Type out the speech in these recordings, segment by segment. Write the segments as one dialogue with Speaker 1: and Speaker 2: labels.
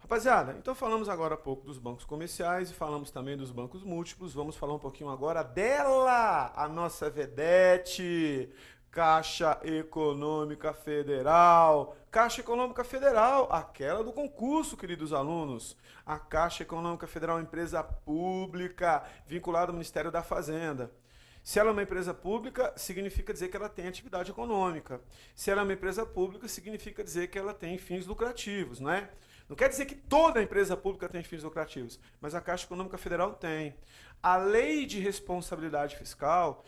Speaker 1: Rapaziada, então falamos agora há pouco dos bancos comerciais e falamos também dos bancos múltiplos. Vamos falar um pouquinho agora dela, a nossa vedete, Caixa Econômica Federal. Caixa Econômica Federal, aquela do concurso, queridos alunos. A Caixa Econômica Federal é uma empresa pública vinculada ao Ministério da Fazenda. Se ela é uma empresa pública, significa dizer que ela tem atividade econômica. Se ela é uma empresa pública, significa dizer que ela tem fins lucrativos, não é? Não quer dizer que toda empresa pública tem fins lucrativos, mas a Caixa Econômica Federal tem. A Lei de Responsabilidade Fiscal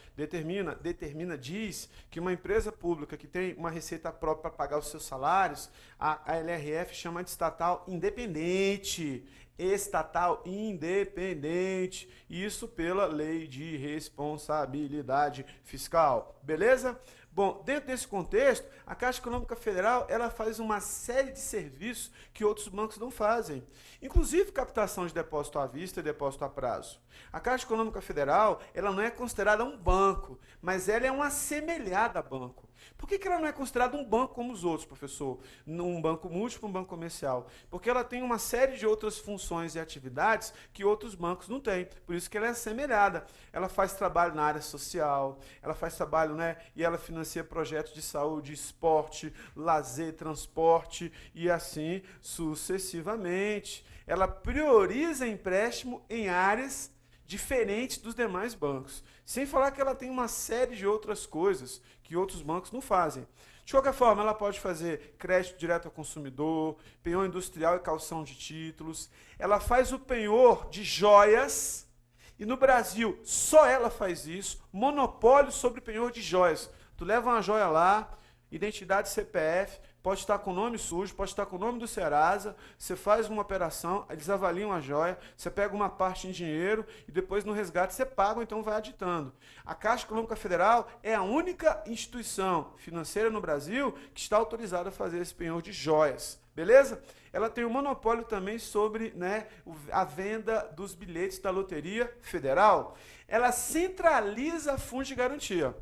Speaker 1: diz que uma empresa pública que tem uma receita própria para pagar os seus salários, a LRF chama de estatal independente. Estatal independente, isso pela Lei de Responsabilidade Fiscal, beleza? Bom, dentro desse contexto, a Caixa Econômica Federal, ela faz uma série de serviços que outros bancos não fazem, inclusive captação de depósito à vista e depósito a prazo. A Caixa Econômica Federal, ela não é considerada um banco, mas ela é uma assemelhada a banco. Por que ela não é considerada um banco como os outros, professor? Um banco múltiplo, um banco comercial? Porque ela tem uma série de outras funções e atividades que outros bancos não têm. Por isso que ela é assemelhada. Ela faz trabalho na área social, ela faz trabalho, né? E ela financia projetos de saúde, esporte, lazer, transporte e assim sucessivamente. Ela prioriza empréstimo em áreas diferentes dos demais bancos. Sem falar que ela tem uma série de outras coisas que outros bancos não fazem. De qualquer forma, ela pode fazer crédito direto ao consumidor, penhor industrial e calção de títulos. Ela faz o penhor de joias, e no Brasil só ela faz isso, monopólio sobre penhor de joias. Tu leva uma joia lá, identidade CPF, pode estar com o nome sujo, pode estar com o nome do Serasa, você faz uma operação, eles avaliam a joia, você pega uma parte em dinheiro e depois no resgate você paga ou então vai aditando. A Caixa Econômica Federal é a única instituição financeira no Brasil que está autorizada a fazer esse penhor de joias. Beleza? Ela tem um monopólio também sobre, né, a venda dos bilhetes da Loteria Federal. Ela centraliza fundos de garantia.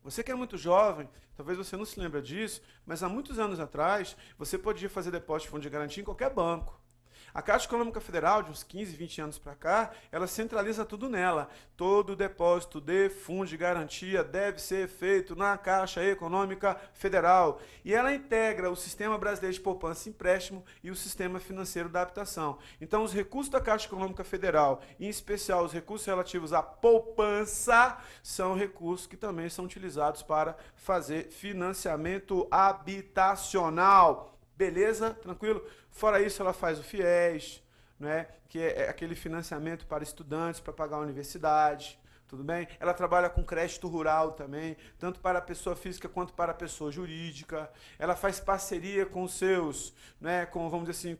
Speaker 1: Você que é muito jovem, talvez você não se lembre disso, mas há muitos anos atrás, você podia fazer depósito de fundo de garantia em qualquer banco. A Caixa Econômica Federal, de uns 15, 20 anos para cá, ela centraliza tudo nela. Todo depósito de fundo de garantia deve ser feito na Caixa Econômica Federal. E ela integra o Sistema Brasileiro de Poupança e Empréstimo e o Sistema Financeiro da Habitação. Então, os recursos da Caixa Econômica Federal, em especial os recursos relativos à poupança, são recursos que também são utilizados para fazer financiamento habitacional. Beleza? Tranquilo? Fora isso, ela faz o FIES, né? Que é aquele financiamento para estudantes, para pagar a universidade. Tudo bem? Ela trabalha com crédito rural também, tanto para a pessoa física quanto para a pessoa jurídica. Ela faz parceria com os seus, né, com, vamos dizer assim,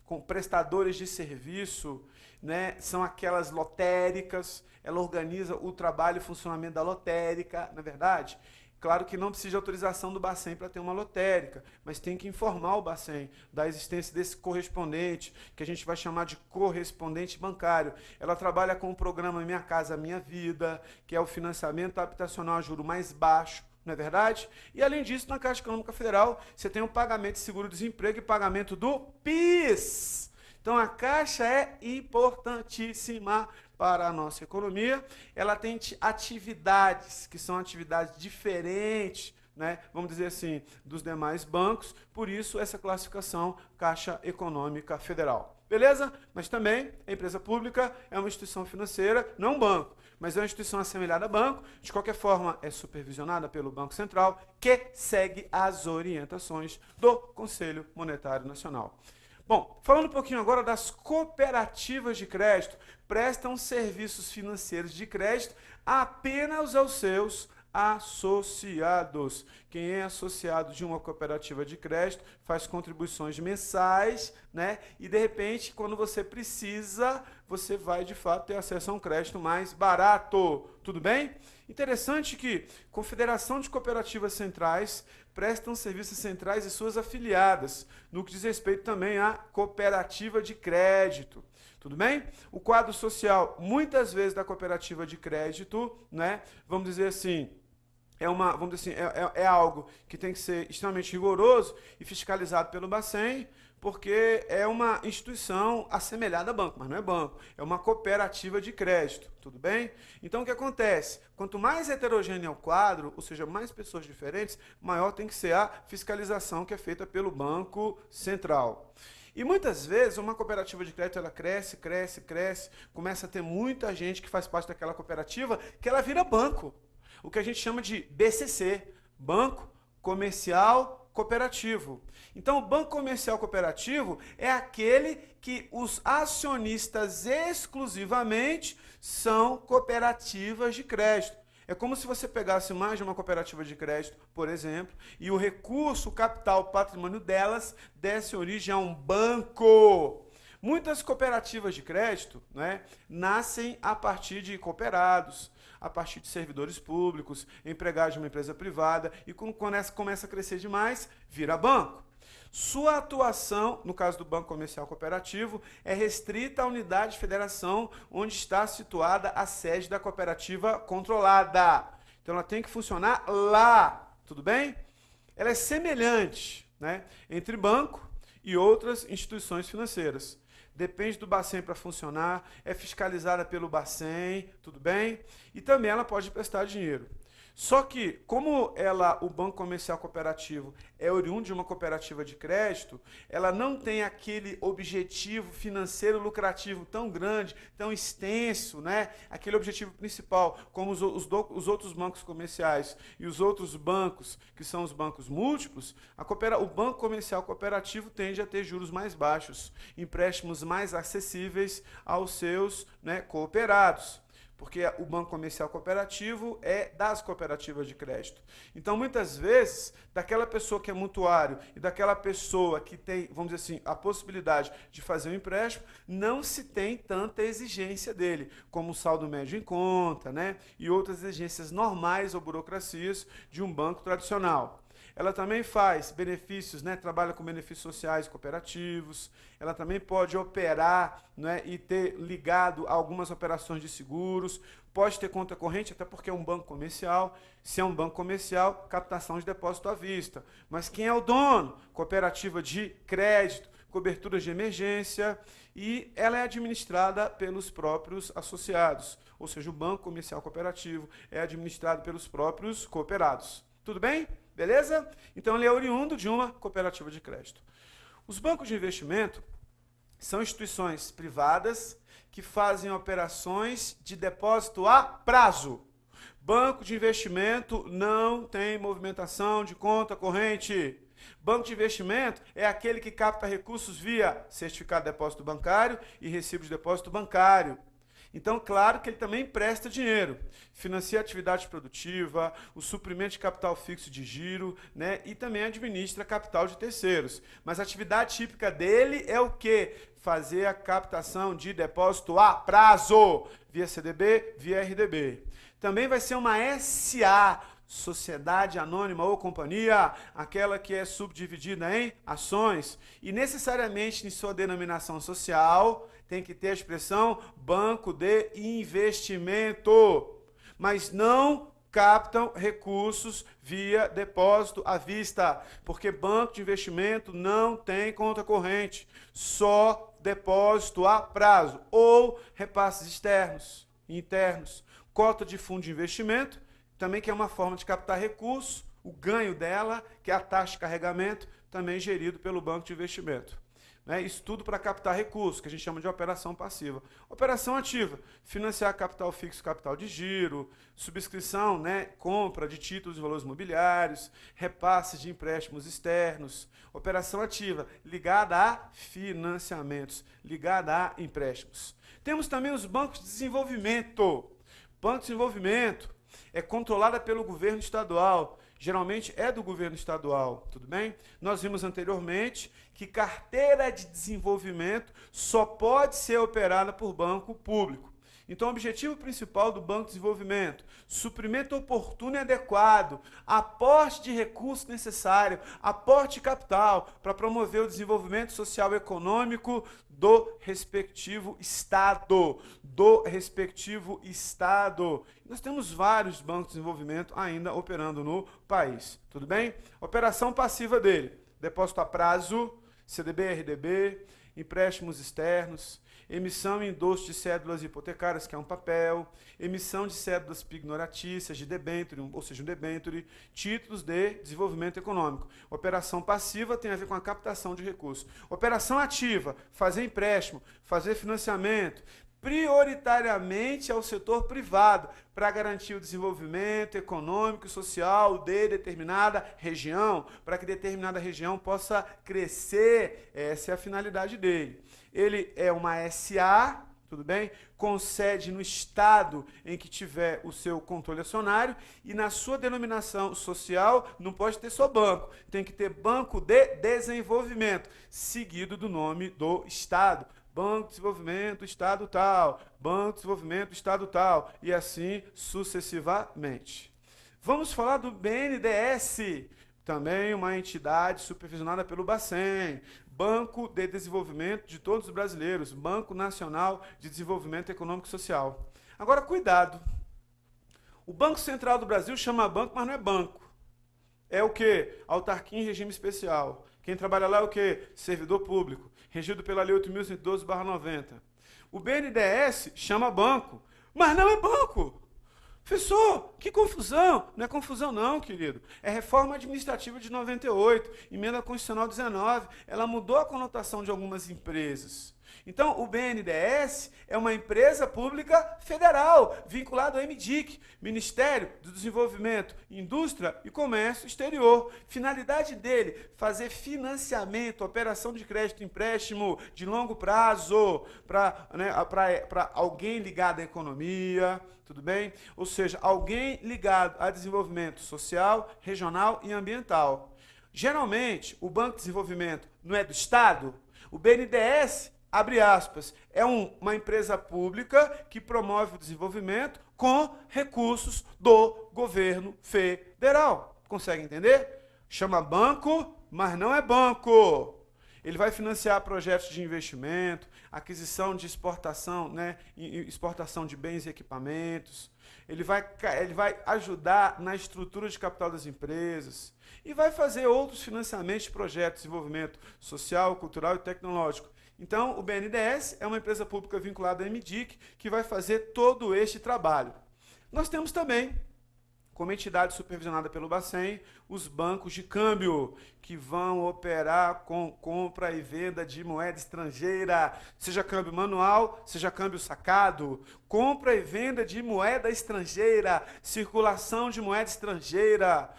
Speaker 1: com prestadores de serviço, né? São aquelas lotéricas. Ela organiza o trabalho e funcionamento da lotérica, na verdade. Claro que não precisa de autorização do Bacen para ter uma lotérica, mas tem que informar o Bacen da existência desse correspondente, que a gente vai chamar de correspondente bancário. Ela trabalha com o programa Minha Casa Minha Vida, que é o financiamento habitacional a juro mais baixo, não é verdade? E além disso, na Caixa Econômica Federal, você tem o pagamento de seguro-desemprego e pagamento do PIS. Então a Caixa é importantíssima para a nossa economia. Ela tem atividades que são atividades diferentes, né, vamos dizer assim, dos demais bancos, por isso essa classificação Caixa Econômica Federal. Beleza? Mas também a empresa pública é uma instituição financeira, não um banco, mas é uma instituição assemelhada a banco, de qualquer forma é supervisionada pelo Banco Central, que segue as orientações do Conselho Monetário Nacional. Bom, falando um pouquinho agora das cooperativas de crédito, prestam serviços financeiros de crédito apenas aos seus associados. Quem é associado de uma cooperativa de crédito faz contribuições mensais, né? E de repente, quando você precisa, você vai de fato ter acesso a um crédito mais barato. Tudo bem? Interessante que Confederação de Cooperativas Centrais prestam serviços centrais e suas afiliadas, no que diz respeito também à cooperativa de crédito. Tudo bem? O quadro social, muitas vezes, da cooperativa de crédito, né, vamos dizer assim, vamos dizer assim, é algo que tem que ser extremamente rigoroso e fiscalizado pelo Bacen, porque é uma instituição assemelhada a banco, mas não é banco, é uma cooperativa de crédito, tudo bem? Então o que acontece? Quanto mais heterogêneo é o quadro, ou seja, mais pessoas diferentes, maior tem que ser a fiscalização que é feita pelo Banco Central. E muitas vezes uma cooperativa de crédito ela cresce, cresce, cresce, começa a ter muita gente que faz parte daquela cooperativa que ela vira banco. O que a gente chama de BCC, Banco Comercial Cooperativo. Então, o Banco Comercial Cooperativo é aquele que os acionistas exclusivamente são cooperativas de crédito. É como se você pegasse mais de uma cooperativa de crédito, por exemplo, e o recurso, o capital, o patrimônio delas desse origem a um banco. Muitas cooperativas de crédito, né, nascem a partir de cooperados, a partir de servidores públicos, empregados de uma empresa privada, e quando começa a crescer demais, vira banco. Sua atuação, no caso do Banco Comercial Cooperativo, é restrita à unidade de federação onde está situada a sede da cooperativa controlada. Então ela tem que funcionar lá, tudo bem? Ela é semelhante, né, entre banco e outras instituições financeiras. Depende do Bacen para funcionar, é fiscalizada pelo Bacen, tudo bem? E também ela pode prestar dinheiro. Só que, como o Banco Comercial Cooperativo é oriundo de uma cooperativa de crédito, ela não tem aquele objetivo financeiro lucrativo tão grande, tão extenso, né? Aquele objetivo principal, como os outros bancos comerciais e os outros bancos, que são os bancos múltiplos, o Banco Comercial Cooperativo tende a ter juros mais baixos, empréstimos mais acessíveis aos seus, né, cooperados. Porque o Banco Comercial Cooperativo é das cooperativas de crédito. Então, muitas vezes, daquela pessoa que é mutuário e daquela pessoa que tem, vamos dizer assim, a possibilidade de fazer um empréstimo, não se tem tanta exigência dele, como o saldo médio em conta, né? E outras exigências normais ou burocracias de um banco tradicional. Ela também faz benefícios, né, trabalha com benefícios sociais cooperativos, ela também pode operar, né, e ter ligado a algumas operações de seguros, pode ter conta corrente, até porque é um banco comercial. Se é um banco comercial, captação de depósito à vista. Mas quem é o dono? Cooperativa de crédito, coberturas de emergência, e ela é administrada pelos próprios associados, ou seja, o Banco Comercial Cooperativo é administrado pelos próprios cooperados. Tudo bem? Beleza? Então ele é oriundo de uma cooperativa de crédito. Os bancos de investimento são instituições privadas que fazem operações de depósito a prazo. Banco de investimento não tem movimentação de conta corrente. Banco de investimento é aquele que capta recursos via certificado de depósito bancário e recibo de depósito bancário. Então, claro que ele também empresta dinheiro, financia a atividade produtiva, o suprimento de capital fixo de giro, né, e também administra capital de terceiros. Mas a atividade típica dele é o quê? Fazer a captação de depósito a prazo, via CDB, via RDB. Também vai ser uma SA, sociedade anônima ou companhia, aquela que é subdividida em ações, e necessariamente em sua denominação social tem que ter a expressão banco de investimento, mas não captam recursos via depósito à vista, porque banco de investimento não tem conta corrente, só depósito a prazo ou repasses externos e internos, cota de fundo de investimento, também que é uma forma de captar recursos, o ganho dela, que é a taxa de carregamento, também gerido pelo banco de investimento. Né? Isso tudo para captar recursos, que a gente chama de operação passiva. Operação ativa, financiar capital fixo, capital de giro, subscrição, né? Compra de títulos e valores mobiliários, repasses de empréstimos externos. Operação ativa, ligada a financiamentos, ligada a empréstimos. Temos também os bancos de desenvolvimento. Banco de desenvolvimento é controlada pelo governo estadual, geralmente é do governo estadual, tudo bem? Nós vimos anteriormente que carteira de desenvolvimento só pode ser operada por banco público. Então, o objetivo principal do Banco de Desenvolvimento, suprimento oportuno e adequado, aporte de recurso necessário, aporte de capital para promover o desenvolvimento social e econômico do respectivo Estado. Nós temos vários bancos de desenvolvimento ainda operando no país, tudo bem? Operação passiva dele, depósito a prazo, CDB, RDB, empréstimos externos, emissão e endosso de cédulas hipotecárias, que é um papel, emissão de cédulas pignoratícias, de debênture, ou seja, um debênture, títulos de desenvolvimento econômico. Operação passiva tem a ver com a captação de recursos. Operação ativa, fazer empréstimo, fazer financiamento, prioritariamente ao setor privado, para garantir o desenvolvimento econômico e social de determinada região, para que determinada região possa crescer. Essa é a finalidade dele. Ele é uma SA, tudo bem? Com sede no estado em que tiver o seu controle acionário, e na sua denominação social não pode ter só banco, tem que ter Banco de Desenvolvimento, seguido do nome do estado. Banco de Desenvolvimento, Estado tal, Banco de Desenvolvimento, Estado tal, e assim sucessivamente. Vamos falar do BNDES, também uma entidade supervisionada pelo Bacen, Banco de Desenvolvimento de todos os brasileiros, Banco Nacional de Desenvolvimento Econômico e Social. Agora, cuidado. O Banco Central do Brasil chama banco, mas não é banco. É o quê? Autarquia em regime especial. Quem trabalha lá é o quê? Servidor público, regido pela Lei 8.112/90. O BNDES chama banco, mas não é banco. Professor, que confusão! Não é confusão não, querido. É reforma administrativa de 98, emenda constitucional 19. Ela mudou a conotação de algumas empresas. Então, o BNDES é uma empresa pública federal, vinculada ao MDIC, Ministério do Desenvolvimento, Indústria e Comércio Exterior. Finalidade dele, fazer financiamento, operação de crédito, empréstimo de longo prazo para alguém ligado à economia, tudo bem? Ou seja, alguém ligado a desenvolvimento social, regional e ambiental. Geralmente, o Banco de Desenvolvimento não é do Estado, o BNDES, abre aspas, é uma empresa pública que promove o desenvolvimento com recursos do governo federal. Consegue entender? Chama banco, mas não é banco. Ele vai financiar projetos de investimento, aquisição de exportação, exportação de bens e equipamentos. Ele vai ajudar na estrutura de capital das empresas e vai fazer outros financiamentos de projetos de desenvolvimento social, cultural e tecnológico. Então, o BNDES é uma empresa pública vinculada à MDIC que vai fazer todo este trabalho. Nós temos também, como entidade supervisionada pelo Bacen, os bancos de câmbio, que vão operar com compra e venda de moeda estrangeira, seja câmbio manual, seja câmbio sacado, compra e venda de moeda estrangeira, circulação de moeda estrangeira,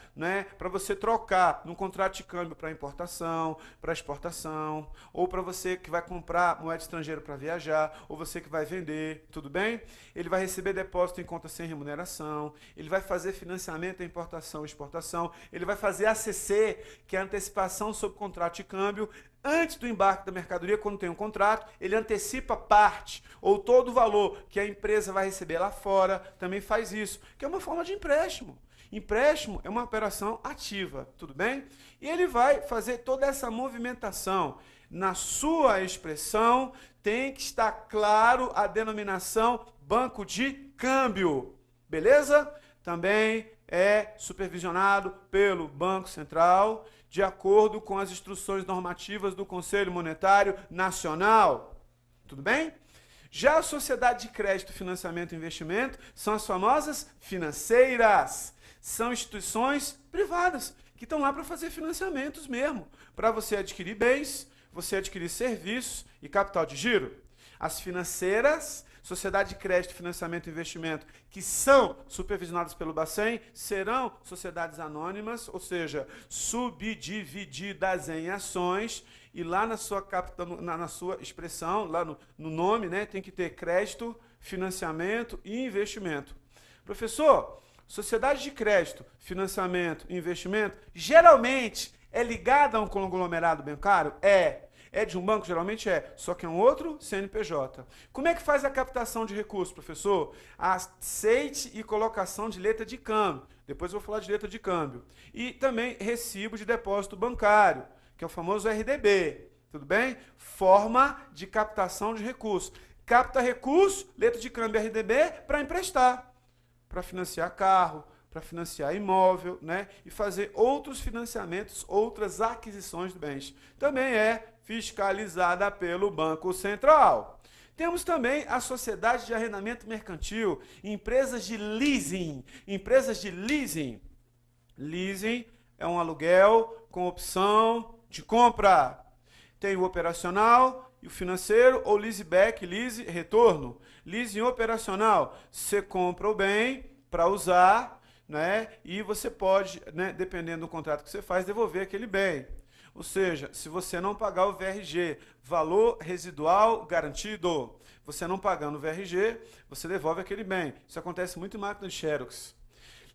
Speaker 1: para você trocar num contrato de câmbio para importação, para exportação, ou para você que vai comprar moeda estrangeira para viajar, ou você que vai vender, tudo bem? Ele vai receber depósito em conta sem remuneração, ele vai fazer financiamento em importação e exportação, ele vai fazer ACC, que é a antecipação sobre contrato de câmbio, antes do embarque da mercadoria, quando tem um contrato, ele antecipa parte ou todo o valor que a empresa vai receber lá fora, também faz isso, que é uma forma de empréstimo. Empréstimo é uma operação ativa, tudo bem? E ele vai fazer toda essa movimentação. Na sua expressão, tem que estar claro a denominação banco de câmbio, beleza? Também é supervisionado pelo Banco Central, de acordo com as instruções normativas do Conselho Monetário Nacional. Tudo bem? Já a Sociedade de Crédito, Financiamento e Investimento são as famosas financeiras. São instituições privadas que estão lá para fazer financiamentos mesmo, para você adquirir bens, você adquirir serviços e capital de giro. As financeiras, Sociedade de Crédito, Financiamento e Investimento, que são supervisionadas pelo Bacen, serão sociedades anônimas, ou seja, subdivididas em ações, e lá na sua expressão, lá no nome, tem que ter crédito, financiamento e investimento. Professor, sociedade de crédito, financiamento e investimento, geralmente É ligada a um conglomerado bancário? É. É de um banco? Geralmente é, só que é um outro CNPJ. Como é que faz a captação de recursos, professor? Aceite e colocação de letra de câmbio. Depois eu vou falar de letra de câmbio. E também recibo de depósito bancário, que é o famoso RDB. Tudo bem? Forma de captação de recursos. Capta recurso, letra de câmbio RDB, para emprestar, para financiar carro, para financiar imóvel, né? E fazer outros financiamentos, outras aquisições de bens. Também é fiscalizada pelo Banco Central. Temos também a sociedade de arrendamento mercantil, empresas de leasing. Empresas de leasing. Leasing é um aluguel com opção de compra. Tem o operacional e o financeiro, ou leaseback, lease, retorno. Leasing operacional, você compra o bem para usar, né? E você pode, né, dependendo do contrato que você faz, devolver aquele bem. Ou seja, se você não pagar o VRG, valor residual garantido, você não pagando o VRG, você devolve aquele bem. Isso acontece muito em máquina de Xerox.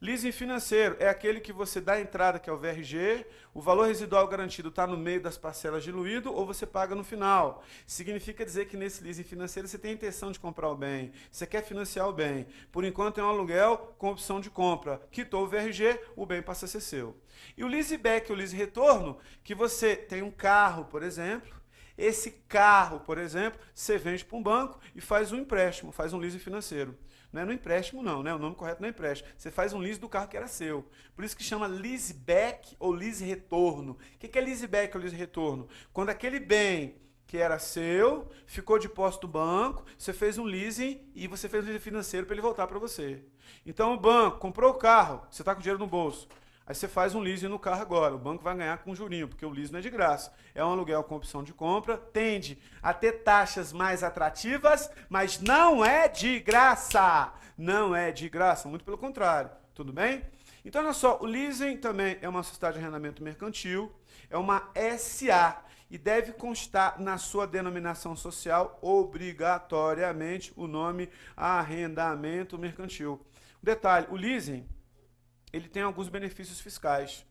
Speaker 1: Leasing financeiro é aquele que você dá a entrada, que é o VRG, o valor residual garantido está no meio das parcelas diluído ou você paga no final. Significa dizer que nesse leasing financeiro você tem a intenção de comprar o bem, você quer financiar o bem. Por enquanto é um aluguel com opção de compra. Quitou o VRG, o bem passa a ser seu. E o leaseback, o lease retorno, que você tem um carro, por exemplo, esse carro, por exemplo, você vende para um banco e faz um empréstimo, faz um leasing financeiro. Não é no empréstimo não, né? O nome correto não é empréstimo. Você faz um lease do carro que era seu. Por isso que chama leaseback ou lease retorno. O que é leaseback ou lease retorno? Quando aquele bem que era seu, ficou de posse do banco, você fez um leasing e você fez um leasing financeiro para ele voltar para você. Então o banco comprou o carro, você está com dinheiro no bolso. Aí você faz um leasing no carro agora, o banco vai ganhar com jurinho, porque o leasing não é de graça. É um aluguel com opção de compra, tende a ter taxas mais atrativas, mas não é de graça. Não é de graça, muito pelo contrário, tudo bem? Então, olha só, o leasing também é uma sociedade de arrendamento mercantil, é uma SA, e deve constar na sua denominação social, obrigatoriamente, o nome arrendamento mercantil. Detalhe, o leasing, ele tem alguns benefícios fiscais.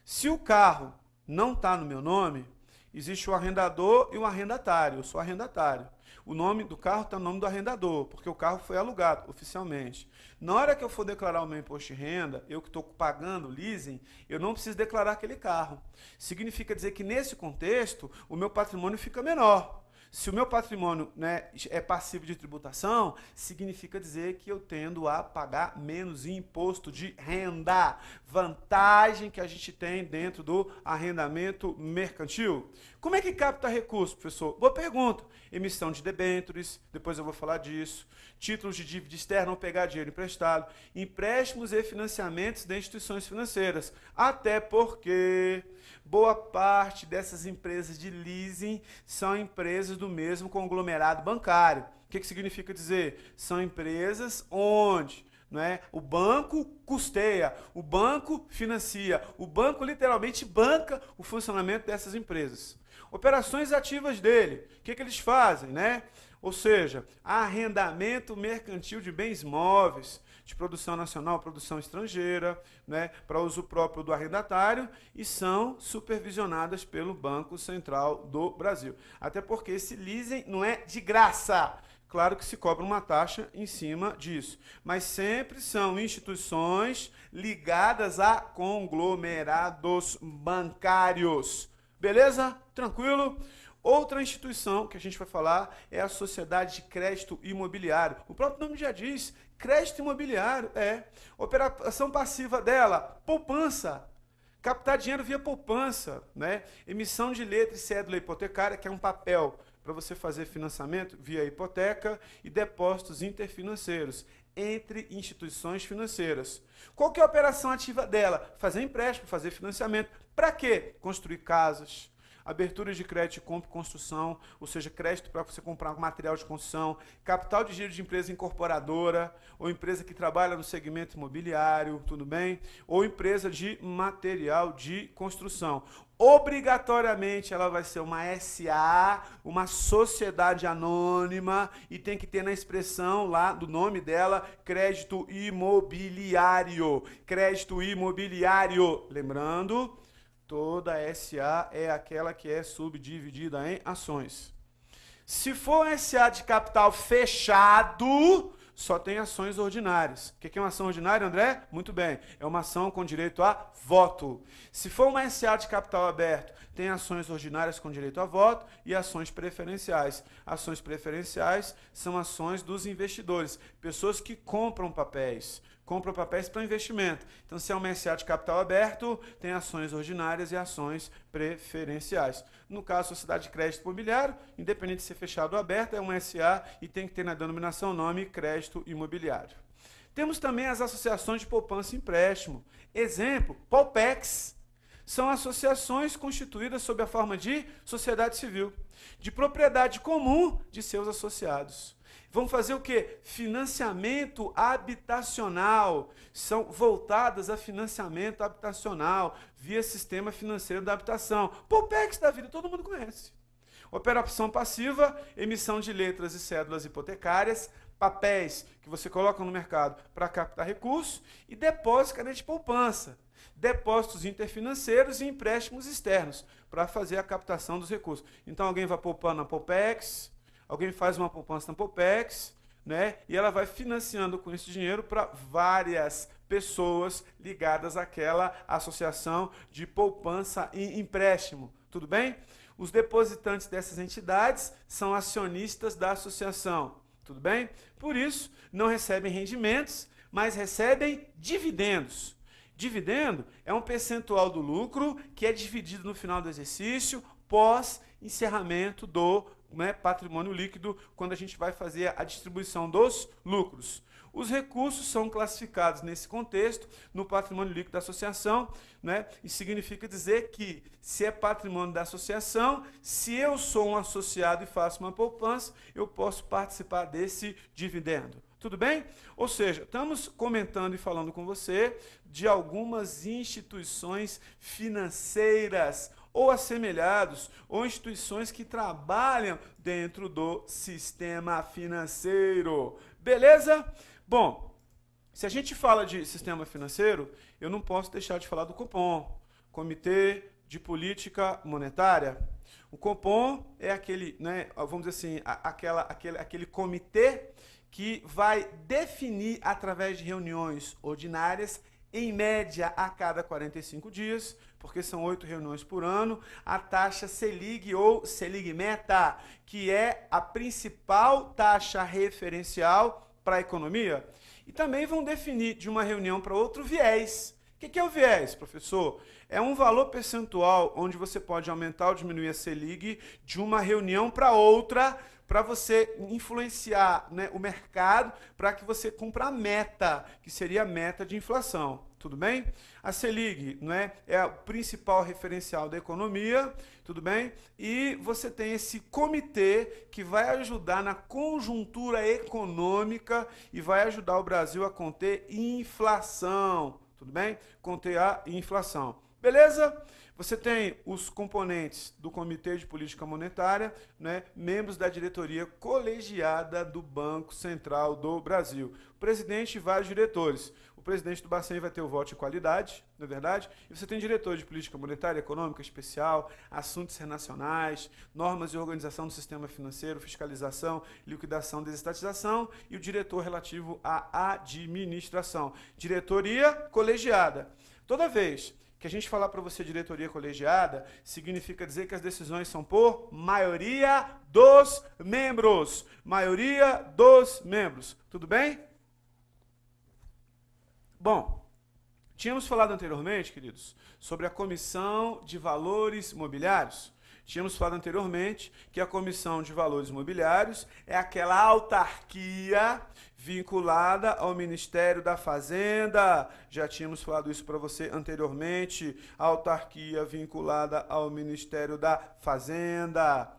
Speaker 1: Se o carro não está no meu nome, existe o arrendador e o arrendatário. Eu sou arrendatário. O nome do carro está no nome do arrendador, porque o carro foi alugado oficialmente. Na hora que eu for declarar o meu imposto de renda, eu que estou pagando o leasing, eu não preciso declarar aquele carro. Significa dizer que nesse contexto, o meu patrimônio fica menor. Se o meu patrimônio, né, é passivo de tributação, significa dizer que eu tendo a pagar menos imposto de renda. Vantagem que a gente tem dentro do arrendamento mercantil. Como é que capta recurso, professor? Boa pergunta. Emissão de debêntures, depois eu vou falar disso. Títulos de dívida externa ou pegar dinheiro emprestado. Empréstimos e financiamentos de instituições financeiras. Até porque boa parte dessas empresas de leasing são empresas do mesmo conglomerado bancário. O que significa dizer? São empresas onde, né, o banco custeia, o banco financia, o banco literalmente banca o funcionamento dessas empresas. Operações ativas dele, o que eles fazem, né? Ou seja, arrendamento mercantil de bens móveis, de produção nacional, produção estrangeira, né, para uso próprio do arrendatário, e são supervisionadas pelo Banco Central do Brasil. Até porque esse leasing não é de graça. Claro que se cobra uma taxa em cima disso, mas sempre são instituições ligadas a conglomerados bancários. Beleza? Tranquilo? Outra instituição que a gente vai falar é a Sociedade de Crédito Imobiliário. O próprio nome já diz, crédito imobiliário, operação passiva dela, poupança. Captar dinheiro via poupança, né? Emissão de letra e cédula hipotecária, que é um papel para você fazer financiamento via hipoteca, e depósitos interfinanceiros entre instituições financeiras. Qual que é a operação ativa dela? Fazer empréstimo, fazer financiamento. Para quê? Construir casas, abertura de crédito de compra e construção, ou seja, crédito para você comprar material de construção, capital de giro de empresa incorporadora, ou empresa que trabalha no segmento imobiliário, tudo bem? Ou empresa de material de construção. Obrigatoriamente ela vai ser uma SA, uma sociedade anônima, e tem que ter na expressão lá do nome dela, crédito imobiliário. Crédito imobiliário. Lembrando, Toda SA é aquela que é subdividida em ações. Se for um SA de capital fechado, só tem ações ordinárias. O que é uma ação ordinária, André? Muito bem, é uma ação com direito a voto. Se for uma SA de capital aberto, tem ações ordinárias com direito a voto e ações preferenciais. Ações preferenciais são ações dos investidores, pessoas que compram papéis para investimento. Então, se é uma SA de capital aberto, tem ações ordinárias e ações preferenciais. No caso, sociedade de crédito imobiliário, independente de ser fechado ou aberto, é uma SA e tem que ter na denominação nome crédito imobiliário. Temos também as associações de poupança e empréstimo. Exemplo, Poupex. São associações constituídas sob a forma de sociedade civil, de propriedade comum de seus associados. Vão fazer o quê? Financiamento habitacional. São voltadas a financiamento habitacional via sistema financeiro da habitação. Poupex da vida, todo mundo conhece. Operação passiva, emissão de letras e cédulas hipotecárias, papéis que você coloca no mercado para captar recursos e depósito carente de poupança. Depósitos interfinanceiros e empréstimos externos para fazer a captação dos recursos. Então, alguém vai poupando na Poupex, alguém faz uma poupança na Poupex, né? E ela vai financiando com esse dinheiro para várias pessoas ligadas àquela associação de poupança e empréstimo. Tudo bem? Os depositantes dessas entidades são acionistas da associação. Tudo bem? Por isso, não recebem rendimentos, mas recebem dividendos. Dividendo é um percentual do lucro que é dividido no final do exercício, pós encerramento do patrimônio líquido, quando a gente vai fazer a distribuição dos lucros. Os recursos são classificados nesse contexto no patrimônio líquido da associação, né? E significa dizer que, se é patrimônio da associação, se eu sou um associado e faço uma poupança, eu posso participar desse dividendo. Tudo bem? Ou seja, estamos comentando e falando com você de algumas instituições financeiras ou assemelhados, ou instituições que trabalham dentro do sistema financeiro. Beleza? Bom, se a gente fala de sistema financeiro, eu não posso deixar de falar do Copom, Comitê de Política Monetária. O Copom é aquele, vamos dizer assim, aquele comitê que vai definir, através de reuniões ordinárias, em média a cada 45 dias, porque são 8 reuniões por ano, a taxa Selic ou Selic Meta, que é a principal taxa referencial para a economia. E também vão definir de uma reunião para outra o viés. O que é o viés, professor? É um valor percentual onde você pode aumentar ou diminuir a Selic de uma reunião para outra, para você influenciar, o mercado, para que você cumpra a meta, que seria a meta de inflação. Tudo bem? A Selic, é o principal referencial da economia, tudo bem? E você tem esse comitê que vai ajudar na conjuntura econômica e vai ajudar o Brasil a conter inflação, tudo bem? Conter a inflação. Beleza? Você tem os componentes do Comitê de Política Monetária, membros da diretoria colegiada do Banco Central do Brasil. O presidente e vários diretores. O presidente do Bacen vai ter o voto de qualidade, não é verdade? E você tem diretor de política monetária, econômica, especial, assuntos internacionais, normas de organização do sistema financeiro, fiscalização, liquidação, desestatização e o diretor relativo à administração. Diretoria colegiada. Toda vez que a gente falar para você diretoria colegiada, significa dizer que as decisões são por maioria dos membros. Maioria dos membros. Tudo bem? Bom, tínhamos falado anteriormente, queridos, sobre a Comissão de Valores Imobiliários. Tínhamos falado anteriormente que a Comissão de Valores Imobiliários é aquela autarquia vinculada ao Ministério da Fazenda. Já tínhamos falado isso para você anteriormente. A autarquia vinculada ao Ministério da Fazenda,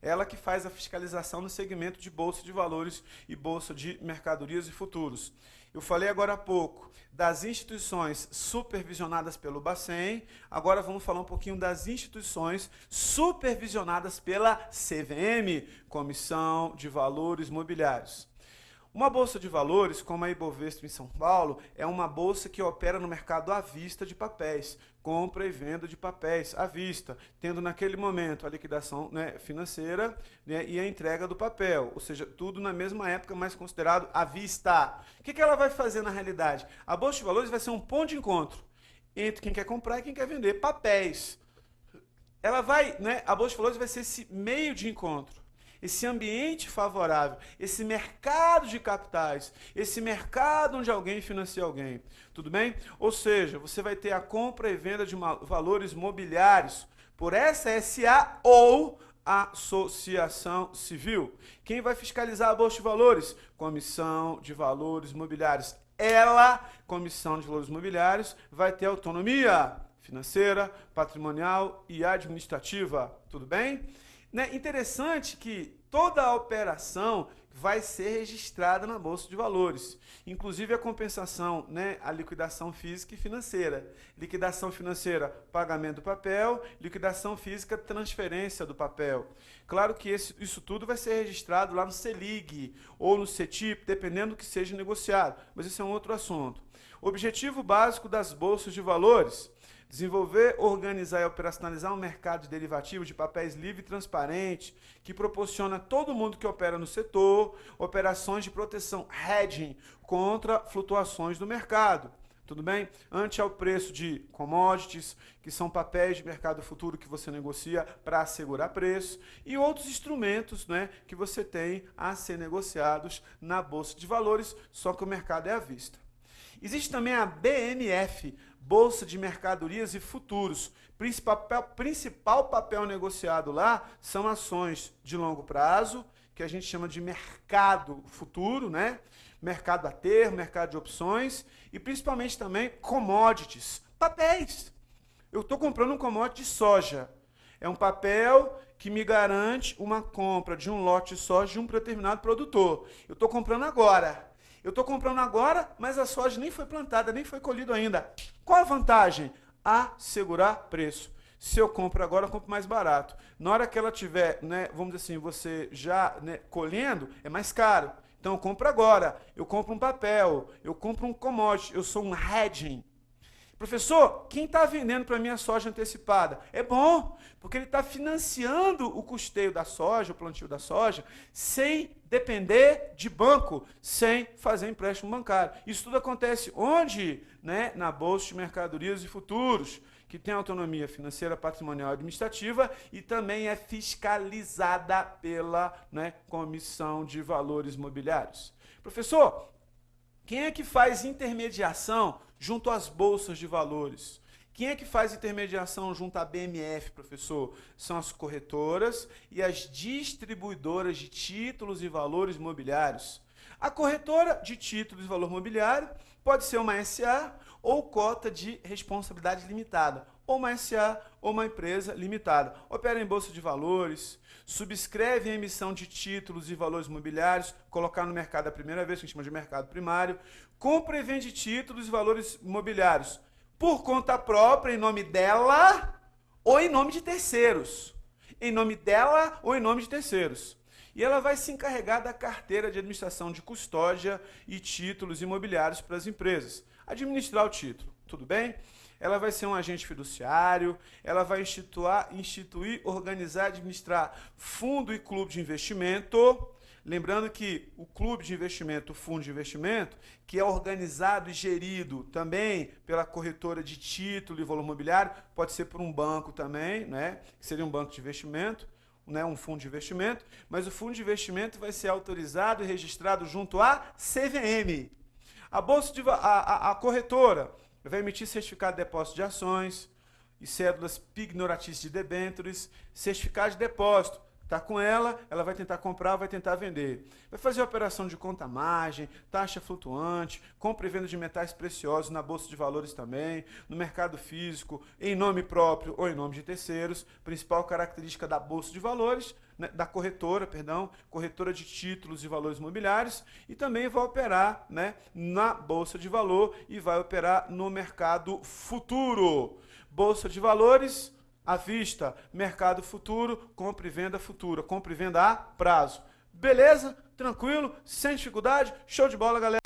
Speaker 1: Ela que faz a fiscalização no segmento de Bolsa de Valores e Bolsa de Mercadorias e Futuros. Eu falei agora há pouco das instituições supervisionadas pelo Bacen, agora vamos falar um pouquinho das instituições supervisionadas pela CVM, Comissão de Valores Mobiliários. Uma bolsa de valores, como a Ibovespa em São Paulo, é uma bolsa que opera no mercado à vista de papéis, compra e venda de papéis à vista, tendo naquele momento a liquidação, né, financeira, né, e a entrega do papel, ou seja, tudo na mesma época, mas considerado à vista. O que ela vai fazer na realidade? A bolsa de valores vai ser um ponto de encontro entre quem quer comprar e quem quer vender papéis. Ela vai, né, a bolsa de valores vai ser esse meio de encontro, esse ambiente favorável, esse mercado de capitais, esse mercado onde alguém financia alguém, tudo bem? Ou seja, você vai ter a compra e venda de valores mobiliários por essa SA ou associação civil. Quem vai fiscalizar a Bolsa de Valores? Comissão de Valores Mobiliários. Ela, Comissão de Valores Mobiliários, vai ter autonomia financeira, patrimonial e administrativa, tudo bem? Né? Interessante que toda a operação vai ser registrada na Bolsa de Valores, inclusive a compensação, né, a liquidação física e financeira. Liquidação financeira, pagamento do papel, liquidação física, transferência do papel. Claro que isso tudo vai ser registrado lá no CELIG ou no CETIP, dependendo do que seja negociado, mas isso é um outro assunto. Objetivo básico das bolsas de valores: desenvolver, organizar e operacionalizar um mercado de derivativo de papéis livre e transparente, que proporciona a todo mundo que opera no setor operações de proteção, hedging, contra flutuações do mercado. Tudo bem? Ante ao preço de commodities, que são papéis de mercado futuro que você negocia para assegurar preço, e outros instrumentos, né, que você tem a ser negociados na Bolsa de Valores, só que o mercado é à vista. Existe também a BMF, Bolsa de Mercadorias e Futuros. Principal papel negociado lá são ações de longo prazo, que a gente chama de mercado futuro, né? Mercado a termo, mercado de opções, e principalmente também commodities, papéis. Eu estou comprando um commodity de soja. É um papel que me garante uma compra de um lote de soja de um determinado produtor. Eu estou comprando agora. Mas a soja nem foi plantada, nem foi colhida ainda. Qual a vantagem? Assegurar preço. Se eu compro agora, eu compro mais barato. Na hora que ela tiver, né, vamos dizer assim, você já, né, colhendo, é mais caro. Então eu compro agora, eu compro um papel, eu compro um commodity, eu sou um hedging. Professor, quem está vendendo para mim a soja antecipada? É bom, porque ele está financiando o custeio da soja, o plantio da soja, sem depender de banco, sem fazer empréstimo bancário. Isso tudo acontece onde? Né? Na Bolsa de Mercadorias e Futuros, que tem autonomia financeira, patrimonial e administrativa e também é fiscalizada pela, né, Comissão de Valores Mobiliários. Professor, quem é que faz intermediação junto às bolsas de valores? Quem é que faz intermediação junto à BMF, professor? São as corretoras e as distribuidoras de títulos e valores mobiliários. A corretora de títulos e valor mobiliário pode ser uma SA ou cota de responsabilidade limitada, ou uma SA ou uma empresa limitada. Opera em bolsa de valores, subscreve a emissão de títulos e valores mobiliários, colocar no mercado a primeira vez, que a gente chama de mercado primário, compra e vende títulos e valores mobiliários por conta própria, em nome dela ou em nome de terceiros. Em nome dela ou em nome de terceiros. E ela vai se encarregar da carteira de administração de custódia e títulos imobiliários para as empresas. Administrar o título, tudo bem? Ela vai ser um agente fiduciário, ela vai instituir, organizar, administrar fundo e clube de investimento. Lembrando que o clube de investimento, o fundo de investimento, que é organizado e gerido também pela corretora de título e valor mobiliário, pode ser por um banco também, né? Que seria um banco de investimento, né? Um fundo de investimento, mas o fundo de investimento vai ser autorizado e registrado junto à CVM. A corretora vai emitir certificado de depósito de ações e cédulas pignoratícias de debêntures, certificado de depósito. Está com ela, ela vai tentar comprar, vai tentar vender. Vai fazer operação de conta-margem, taxa flutuante, compra e venda de metais preciosos na Bolsa de Valores também, no mercado físico, em nome próprio ou em nome de terceiros. Principal característica da Bolsa de Valores, né, da corretora, corretora de títulos e valores imobiliários, e também vai operar, né, na Bolsa de Valor e vai operar no mercado futuro. Bolsa de Valores à vista, mercado futuro, compra e venda futura, compra e venda a prazo. Beleza? Tranquilo? Sem dificuldade? Show de bola, galera!